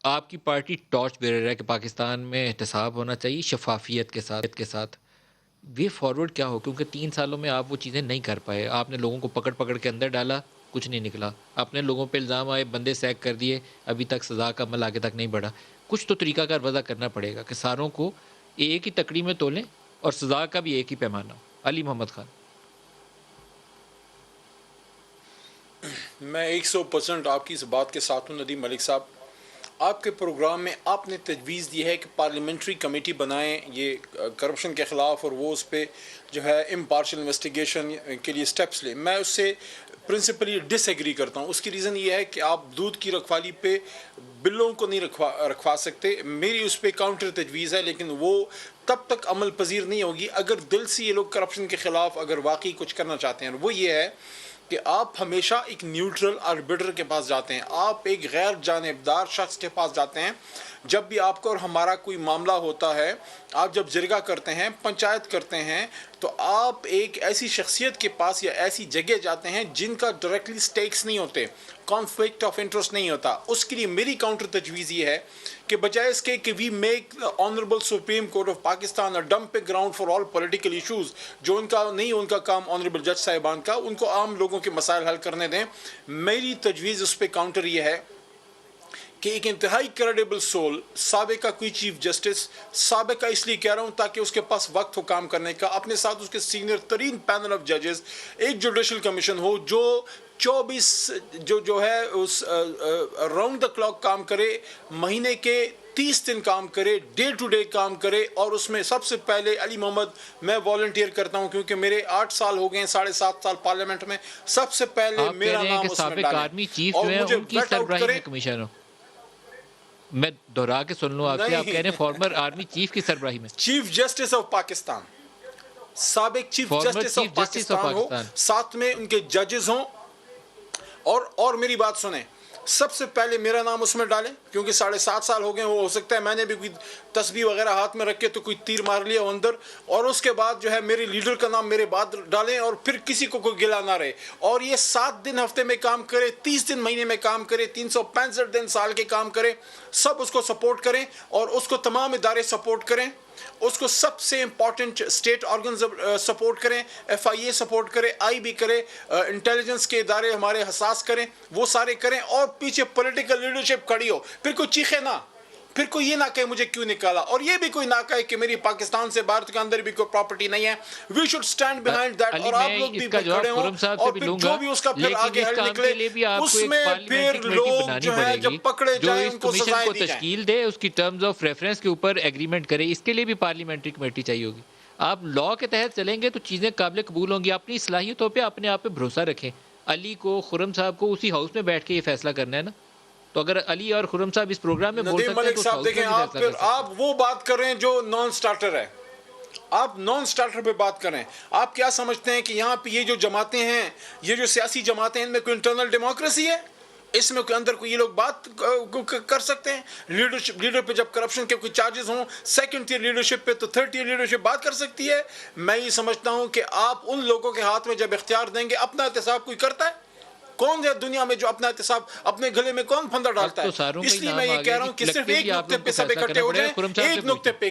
آپ کی party torch bearer ہے کہ پاکستان میں احتساب ہونا چاہیے شفافیت کے ساتھ. وے فارورڈ کیا ہو؟ کیونکہ 3 سالوں میں آپ وہ چیزیں نہیں کر پائے. آپ نے لوگوں کو پکڑ کے اندر ڈالا، کچھ نہیں نکلا. اپنے لوگوں پہ الزام آئے، بندے سیک کر دیے، ابھی تک سزا کا عمل آگے تک نہیں بڑھا. کچھ تو طریقہ کار وضع کرنا پڑے گا کہ ساروں کو ایک ہی تکڑی میں تولیں اور سزا کا بھی ایک ہی پیمانہ ہو. علی محمد خان. میں 100% آپ کی اس بات کے ساتھ ہوں ندیم ملک صاحب. آپ کے پروگرام میں آپ نے تجویز دی ہے کہ پارلیمنٹری کمیٹی بنائیں یہ کرپشن کے خلاف، اور وہ اس پہ جو ہے امپارشل انویسٹیگیشن کے لیے سٹیپس لیں. میں اس سے پرنسپلی ڈس ایگری کرتا ہوں. اس کی ریزن یہ ہے کہ آپ دودھ کی رکھوالی پہ بلوں کو نہیں رکھوا سکتے. میری اس پہ کاؤنٹر تجویز ہے، لیکن وہ تب تک عمل پذیر نہیں ہوگی اگر دل سے یہ لوگ کرپشن کے خلاف اگر واقعی کچھ کرنا چاہتے ہیں. وہ یہ ہے کہ آپ ہمیشہ ایک نیوٹرل آربیٹر کے پاس جاتے ہیں، آپ ایک غیر جانبدار شخص کے پاس جاتے ہیں. جب بھی آپ کو اور ہمارا کوئی معاملہ ہوتا ہے، آپ جب جرگہ کرتے ہیں، پنچایت کرتے ہیں، تو آپ ایک ایسی شخصیت کے پاس یا ایسی جگہ جاتے ہیں جن کا ڈائریکٹلی سٹیکس نہیں ہوتے، کانفلکٹ آف انٹرسٹ نہیں ہوتا. اس کے لیے میری کاؤنٹر تجویز یہ ہے کہ بجائے اس کے کہ we make honourable Supreme Court of Pakistan dumping ground for all political issues, جو ان کا نہیں، ان کا کام آنریبل جج صاحبان کا، ان کو عام لوگوں کے مسائل حل کرنے دیں. میری تجویز اس پہ کاؤنٹر یہ ہے کہ ایک انتہائی کریڈیبل سول، سابقہ کوئی چیف جسٹس، سابقہ اس لیے کہہ رہا ہوں تاکہ اس کے پاس وقت ہو کام کرنے کا، اپنے ساتھ اس کے سینئر ترین پینل آف ججز، ایک جوڈیشل کمیشن ہو جو 24 جو ہے اس راؤنڈ دا کلاک کام کرے، مہینے کے 30 دن کام کرے، ڈے ٹو ڈے کام کرے. اور اس میں سب سے پہلے علی محمد میں والنٹیئر کرتا ہوں کیونکہ میرے 8 سال ہو گئے ہیں، 7.5 سال پارلیمنٹ میں. سب سے پہلے میرا نام اس میں ڈالیں اور مجھے ویٹ آؤٹ کریں. میں دہرا کے سن لوں آپ سے، آپ کہہ رہے ہیں فارمر آرمی چیف کی سربراہی میں چیف جسٹس آف پاکستان، سابق چیف جسٹس آف پاکستان ہو، ساتھ میں ان کے ججز ہوں. اور میری بات سنیں، سب سے پہلے میرا نام اس میں ڈالیں کیونکہ 7.5 سال ہو گئے. وہ ہو سکتا ہے میں نے بھی کوئی تسبیح وغیرہ ہاتھ میں رکھ کے تو کوئی تیر مار لیا اندر، اور اس کے بعد جو ہے میرے لیڈر کا نام میرے بعد ڈالیں، اور پھر کسی کو کوئی گلا نہ رہے. اور یہ 7 دن ہفتے میں کام کرے، 30 دن مہینے میں کام کرے، 365 دن سال کے کام کرے. سب اس کو سپورٹ کریں اور اس کو تمام ادارے سپورٹ کریں. اس کو سب سے امپورٹنٹ اسٹیٹ آرگنز سپورٹ کریں، ایف آئی اے سپورٹ کرے، آئی بی کرے، انٹیلیجنس کے ادارے ہمارے حساس کریں، وہ سارے کریں. اور پیچھے پولیٹیکل لیڈرشپ کھڑی ہو، پھر کوئی چیخے نہ، پھر کوئی یہ نہ کہے مجھے کیوں نکالا، اور یہ بھی کوئی نہ کہے کہ میری پاکستان سے بھارت کے اندر بھی کوئی پراپرٹی نہیں ہے. We should stand behind that. اور آپ لوگ بھی کھڑے ہوں، اور پھر جو بھی اس کا پھر آگے حل نکلے اس میں پھر لوگ جو ہے جب پکڑے جائیں ان کو سزائیں دی جائیں. تشکیل دے، اس کی ٹرمز آف ریفرنس کے اوپر ایگریمنٹ کرے. اس کے لیے بھی پارلیمنٹری کمیٹی چاہیے ہوگی. آپ لا کے تحت چلیں گے تو چیزیں قابل قبول ہوں گی. اپنی صلاحیتوں پہ اپنے آپ پہ بھروسہ رکھیں. علی کو، خرم صاحب کو اسی ہاؤس میں بیٹھ کے یہ فیصلہ کرنا ہے نا. تو اگر علی اور خرم صاحب اس پروگرام میں بول سکتے ہیں ملک صاحب دیکھیں، آپ وہ بات کر رہے ہیں جو نان سٹارٹر ہے. آپ نان سٹارٹر پہ بات کریں. آپ کیا سمجھتے ہیں کہ یہاں پہ یہ جو جماعتیں ہیں، یہ جو سیاسی جماعتیں ہیں، ان میں کوئی انٹرنل ڈیموکریسی ہے؟ اس میں کوئی اندر کوئی یہ لوگ بات کر سکتے ہیں؟ لیڈر پہ جب کرپشن کے کوئی چارجز ہوں، سیکنڈ ٹیئر لیڈرشپ پہ، تو تھرڈ ٹیئر لیڈرشپ بات کر سکتی ہے؟ میں یہ سمجھتا ہوں کہ آپ ان لوگوں کے ہاتھ میں جب اختیار دیں گے، اپنا احتساب کوئی کرتا ہے؟ کون ہے دنیا میں جو اپنا احتساب اپنے گلے میں کون پھندا ڈالتا ہے؟ اس لیے میں یہ کہہ رہا ہوں کہ صرف ایک نقطے پہ سب اکٹھے ہو جائیں، ایک نقطے پہ